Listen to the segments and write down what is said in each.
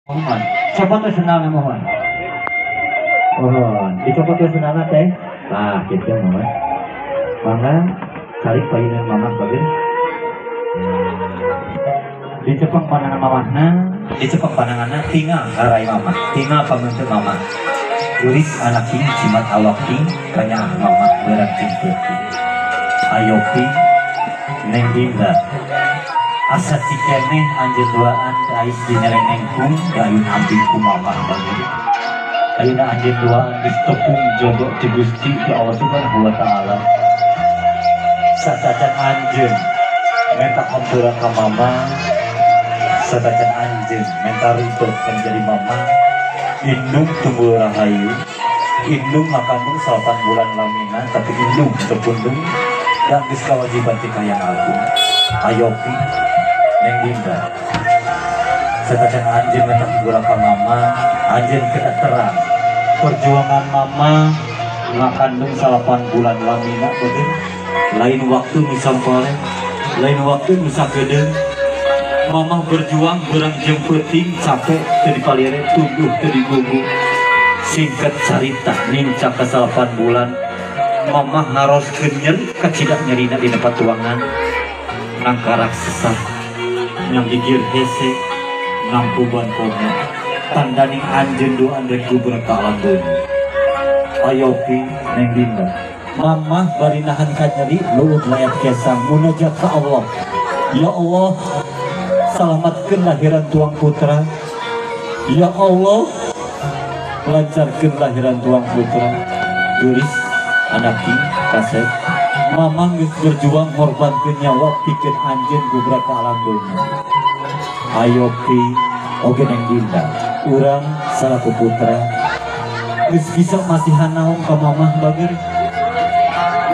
Mohon. Siapa tuh senang mohon? Mohon. Dicopot tuh senang teh. Nah, gitu mohon. Mangga cari payunan mama bagus. Dicepeng pandangan mamahna, dicepeng pandanganna tinggal ngarai mama, tinggal pamenteun mama. Tulis anak king cimat awak king kanya mama berat king peuting. Ayo king neng dinda. Asa cikeneh anjeun duaan ais dinerenengkung dayun abdi ku mama bagus. Ayeuna anjeun duaan geus tepung jodoh ti Gusti ti Allah Subhanahu wa taala. Satacan anjeun minta hampura ka mama, satacan anjeun minta ridho menjadi mama. Indung tumbuh rahayu, indung makandung 8 bulan lamina, tapi indung tepundung dan geus kawajiban ti kayang agung. Ayo pi neng dinda. Satacan anjeun minta hampura ka mama, anjeun kita terang perjuangan mama ngakandung 8 bulan lamina bener. Lain waktu misal kole, lain waktu misal gedeng. Mama berjuang berang jempeting capek tadi palire tubuh tadi gugu. Singkat cerita nincak ke 8 bulan mama harus nyeri kacidak nyerina di depan tuangan nangkarak sesat yang gigir hese ngampuban komo tandaning anjeun doan dari kubur ka alam dunia. Ayo pi neng dinda. Mama bari nahan ka nyeri luut layat kesang munajat ka Allah. Ya Allah, selamatkan lahiran tuang putra. Ya Allah, lancarkan lahiran tuang putra. Tulis anak king kasep. Mama geus berjuang ngorbankeun nyawa pikeun anjeun gubrak ka alam dunia. Ayo pi oge neng dinda. Urang salaku putra geus bisa masihan naon ka mama bager.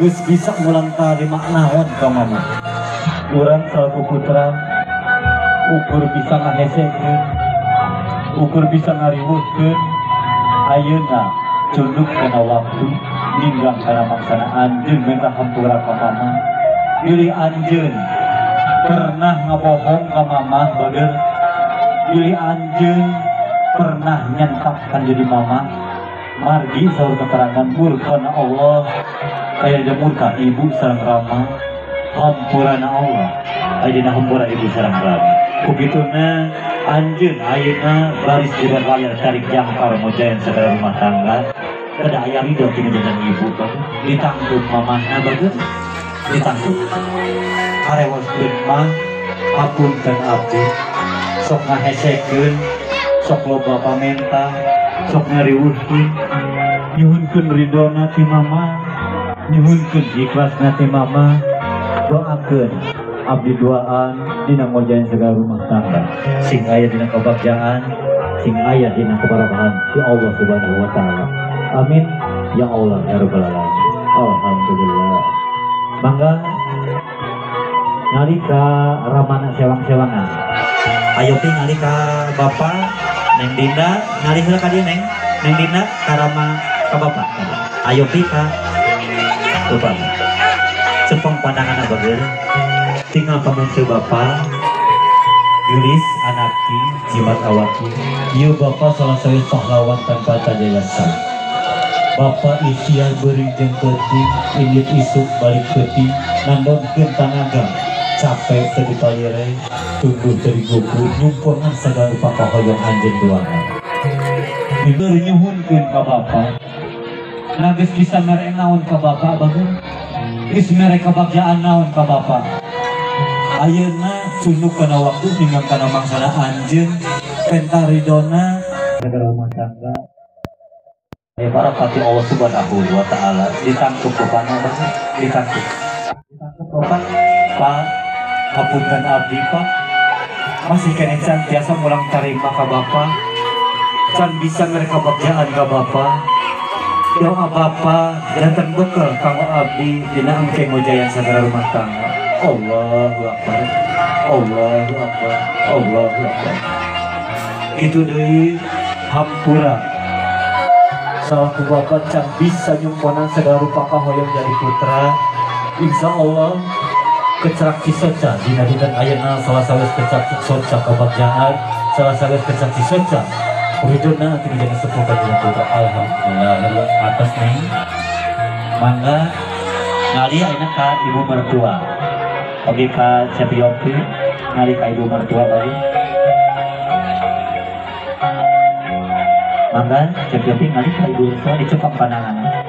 Geus bisa ngulang tarima naon ka mama. Urang salaku putra ukur bisa ngahesekeun, ukur bisa ngariweuhkeun. Ayeuna cunduk kana waktu ninggang kana mangsana anjeun minta hampura ka mama. Pilih anjeun pernah ngabohong ka mama bager. Pilih anjeun pernah nyentakkan jadi mama. Margi saur keterangan murkana Allah aya dina murka ibu sareng rama. Hampurana Allah aya dina hampura ibu sareng rama. Begituna anjeun ayeuna baris di layar tarik jangkar mojayan segala rumah tangga. Kada aya ridho ti ngajajan ibu bagus. Ditangkut mamahna bagus. Ditangkut. Arewoskeun mah hapunten abdi. Sok ngahesekeun, sok loba pamenta, sok ngariweuhkeun. Nyuhunkeun ridona ti mama, nyuhunkeun ikhlasna ti mama. Doakeun abdi doaan dina ngojayan segala rumah tangga, sing aya dina kebagjaan, sing aya dina keberkahan ti Allah Subhanahu wa taala. Amin ya Allah ya rabbal alamin. Alhamdulillah. Mangga nalika ramana sewang-sewangan. Ayo pi nalika Bapak neng dinda nalika ka dieu neng dinda karama ka Bapak. Ayo pi ka Bapak. Cepeng pandangan bager. Tinggal pementu Bapak Gelis anaki jimat awaki. Ieu Bapak salah satu pahlawan tanpa tajayasan. Bapak ikhtiar beuring jeung peuting, indit isuk balik peuting, nandongkeun tanaga, capek teu dipalire, tungguh teu digugu, nyumpurna sagala pakahoyong anjeun duangan. Dibeur nyuhunkeun ka Bapak. Na geus bisa mere naon ka Bapak bagus. Geus mere kabagjaan naon ka Bapak. Ayeuna cunduk kana waktu ninggang kana mangsana anjeun penta ridona segala rumah tangga. Ya barakati Allah Subhanahu wa taala ditangkep Bapakna bagus, ditangkep. Ditangkep Bapak. Pak, hapunten abdi Pak. Masih kene can biasa mulang tarima ka Bapak. Can bisa mereka bagjaan ka Bapak. Doa Bapak datang bekal kanggo abdi dina engke ngojayan sagala rumah tangga. Allahu Akbar, Allahu Akbar, Allahu Akbar. Itu deui hampura salaku Bapak can bisa nyumponan segala rupa kahoyong jadi putra. Insya Allah kecerak cisoca dina dinten ayeuna salah sawis kecerak cisoca kabagjaan salah satu kesaksi saja Ridona tinggal jadi sepuh kajian putra. Alhamdulillah atas nih mangga ngali aina ka ibu mertua. Oke ka Cepiopi ngali ka ibu mertua bari. Mangga Cepiopi ngali ka ibu mertua dicekap pandangan.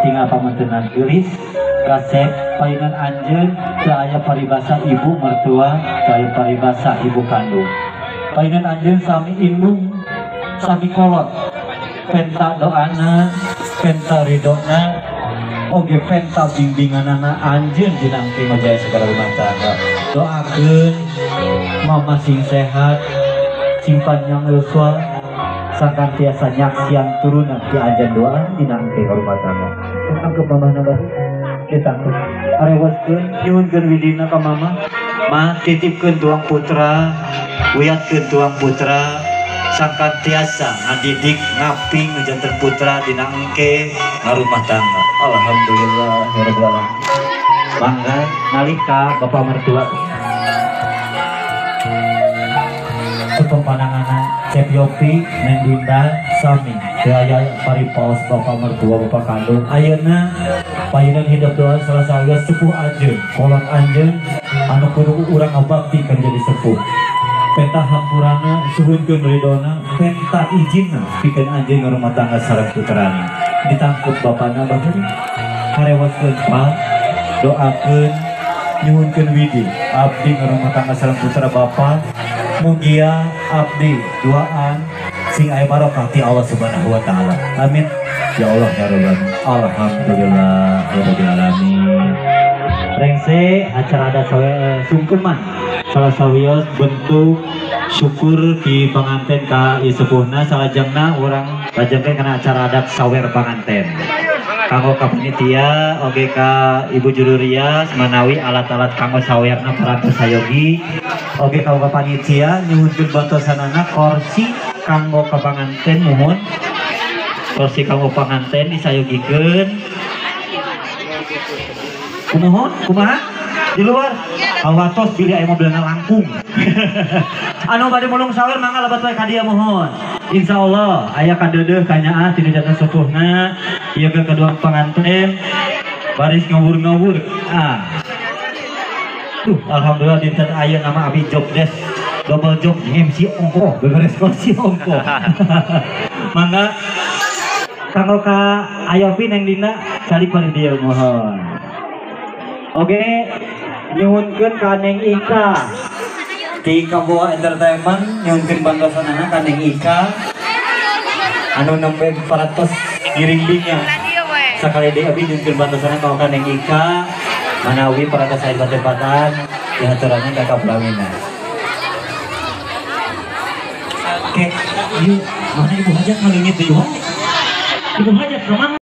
Tinggal pamantenan gelis kasep palingan anjeun ke aya paribasa ibu mertua ke aya paribasa ibu kandung. Palingan anjeun sami indung sami kolot penta doana penta ridona oge penta bimbinganana anjeun dina engke majaya segala rumah tangga. Doakeun mama sing sehat simpan yang elswa sakantiasa nyaksian turunan di anjeun doa dina engke rumah tangga. Angke mamana baru ditangkep arewaskeun nyuhunkeun widina ka mama mah titipkeun tuang putra wiatkeun tuang putra sakantiasa ngadidik ngaping ngejanten putra dina engke ngarumah tangga. Alhamdulillah ya rabbal alamin. Mangga nalika bapak mertua pandanganna Cepiopi Neng Dinda sami daya paripaos bapak mertua bapak kandung. Ayeuna payeuna hidup doa salah satu sepuh anjeun kolot anjeun anu kudu urang ngabakti kan jadi sepuh. Penta hampurana suhunkeun ridona penta izinna pikeun anjeun rumah tangga sareng putrana ditangkep bapana baheula karewaskeun pa doakeun nyuhunkeun widi abdi rumah tangga sareng putra bapa mugia abdi doaan sing aya barokah ti Allah Subhanahu wa taala. Amin ya Allah ya rabbal alamin. Alhamdulillah ya rabbil alamin. Rengse acara adat sungkeman salah sawios bentuk syukur di panganten ka isepuhna salajengna urang lajengkeun kana acara adat sawer panganten. Kanggo ka panitia oge ka Ibu Juru Rias manawi alat-alat kanggo sawerna parantos sayogi. Oge kanggo ka panitia nyuhunkeun bantosanana kursi kanggo ka panganten mohon. Kursi kanggo panganten disayogikeun. Kumohon, kumaha? Di luar. Awatos pilih aya mobilna langkung. Anu bade mulung sawer mangga lebat wae ka dieu mohon. Insyaallah aya kadeudeuh kanyaah ti janten sepuhna ieu ke kedua panganten baris ngawur-ngawur. Alhamdulillah dinten aya nama abi job desk double job MC ongko beberes kursi ongko. Mangga kanggo ka Ayopi Neng Dinda cari pari dieu mohon. Oke, nyuhunkeun ka Neng Ika di Kamboja Entertainment nyuhunkeun bantosanana ka Neng Ika anu nembe paratos giring-giringnya sakali deui abdi nyuhunkeun bantosanana ka Neng Ika manawi paratos aya batepatan dihaturana ka kapulawina. Oke, yuk mana ibu hajat ngalungit deui. Ibu hajat kemana?